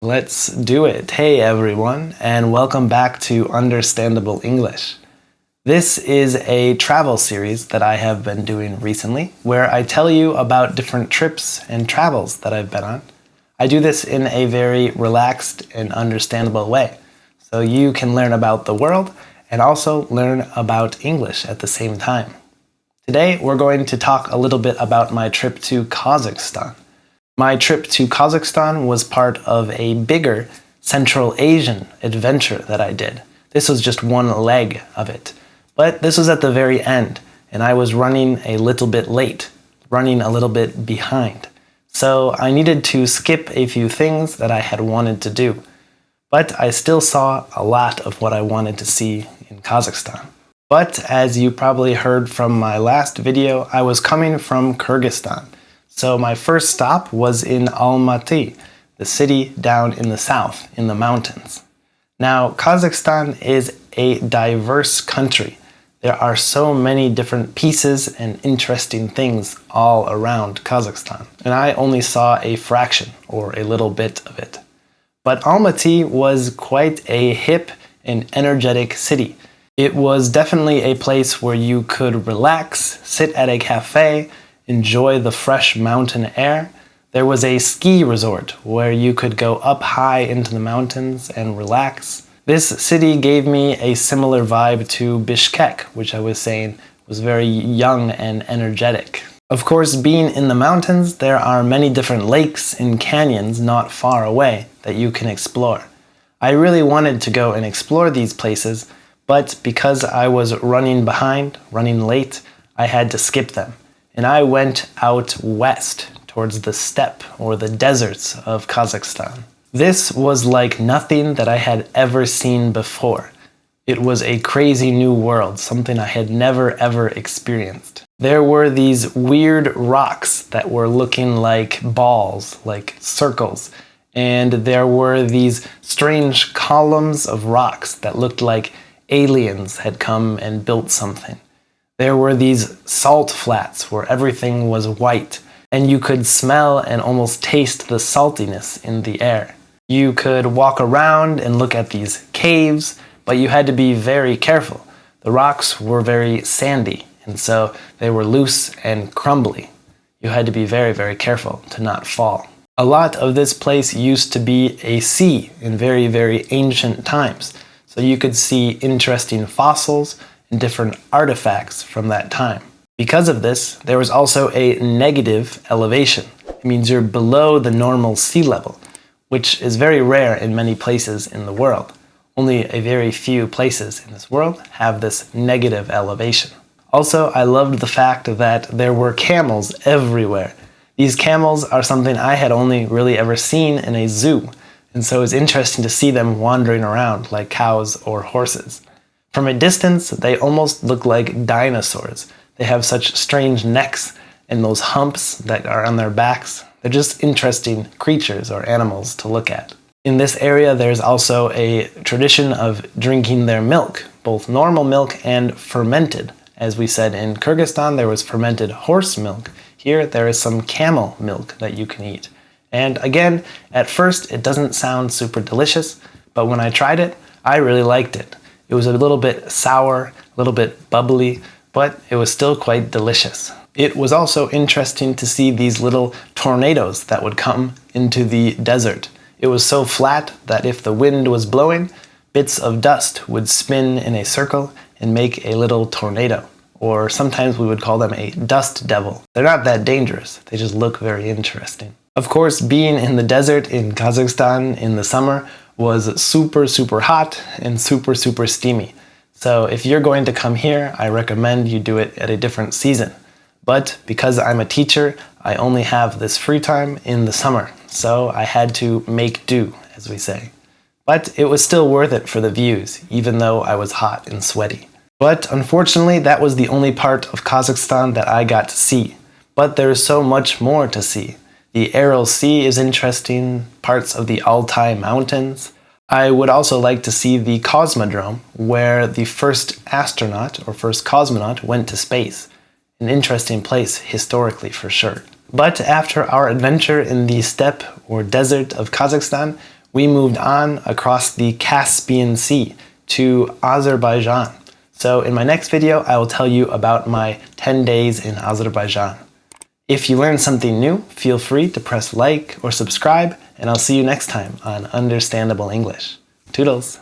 Let's do it. Hey everyone, and welcome back to Understandable English. This is a travel series that I have been doing recently, where I tell you about different trips and travels that I've been on. I do this in a very relaxed and understandable way, so you can learn about the world and also learn about English at the same time. Today, we're going to talk a little bit about my trip to Kazakhstan. My trip to Kazakhstan was part of a bigger Central Asian adventure that I did. This was just one leg of it. But this was at the very end, and I was running a little bit late, running a little bit behind. So I needed to skip a few things that I had wanted to do. But I still saw a lot of what I wanted to see in Kazakhstan. But as you probably heard from my last video, I was coming from Kyrgyzstan. So my first stop was in Almaty, the city down in the south, in the mountains. Now, Kazakhstan is a diverse country. There are so many different pieces and interesting things all around Kazakhstan, and I only saw a fraction, or a little bit of it. But Almaty was quite a hip and energetic city. It was definitely a place where you could relax, sit at a cafe, enjoy the fresh mountain air. There was a ski resort where you could go up high into the mountains and relax. This city gave me a similar vibe to Bishkek, which I was saying was very young and energetic. Of course, being in the mountains, there are many different lakes and canyons not far away that you can explore. I really wanted to go and explore these places, but because I was running behind, running late, I had to skip them. And I went out west towards the steppe or the deserts of Kazakhstan. This was like nothing that I had ever seen before. It was a crazy new world, something I had never ever experienced. There were these weird rocks that were looking like balls, like circles, and there were these strange columns of rocks that looked like aliens had come and built something. There were these salt flats where everything was white, and you could smell and almost taste the saltiness in the air. You could walk around and look at these caves, but you had to be very careful. The rocks were very sandy, and so they were loose and crumbly. You had to be very, very careful to not fall. A lot of this place used to be a sea in very, very ancient times, so you could see interesting fossils and different artifacts from that time. Because of this, there was also a negative elevation. It means you're below the normal sea level, which is very rare in many places in the world. Only a very few places in this world have this negative elevation. Also, I loved the fact that there were camels everywhere. These camels are something I had only really ever seen in a zoo, and so it was interesting to see them wandering around like cows or horses. From a distance, they almost look like dinosaurs. They have such strange necks and those humps that are on their backs. They're just interesting creatures or animals to look at. In this area, there's also a tradition of drinking their milk, both normal milk and fermented. As we said in Kyrgyzstan, there was fermented horse milk. Here, there is some camel milk that you can eat. And again, at first, it doesn't sound super delicious, but when I tried it, I really liked it. It was a little bit sour, a little bit bubbly, but it was still quite delicious. It was also interesting to see these little tornadoes that would come into the desert. It was so flat that if the wind was blowing, bits of dust would spin in a circle and make a little tornado. Or sometimes we would call them a dust devil. They're not that dangerous, they just look very interesting. Of course, being in the desert in Kazakhstan in the summer was super, super hot and super, super steamy. So if you're going to come here, I recommend you do it at a different season. But because I'm a teacher, I only have this free time in the summer, so I had to make do, as we say. But it was still worth it for the views, even though I was hot and sweaty. But unfortunately, that was the only part of Kazakhstan that I got to see. But there is so much more to see. The Aral Sea is interesting, parts of the Altai Mountains. I would also like to see the Cosmodrome, where the first astronaut or first cosmonaut went to space. An interesting place historically for sure. But after our adventure in the steppe or desert of Kazakhstan, we moved on across the Caspian Sea to Azerbaijan. So in my next video, I will tell you about my 10 days in Azerbaijan. If you learned something new, feel free to press like or subscribe, and I'll see you next time on Understandable English. Toodles!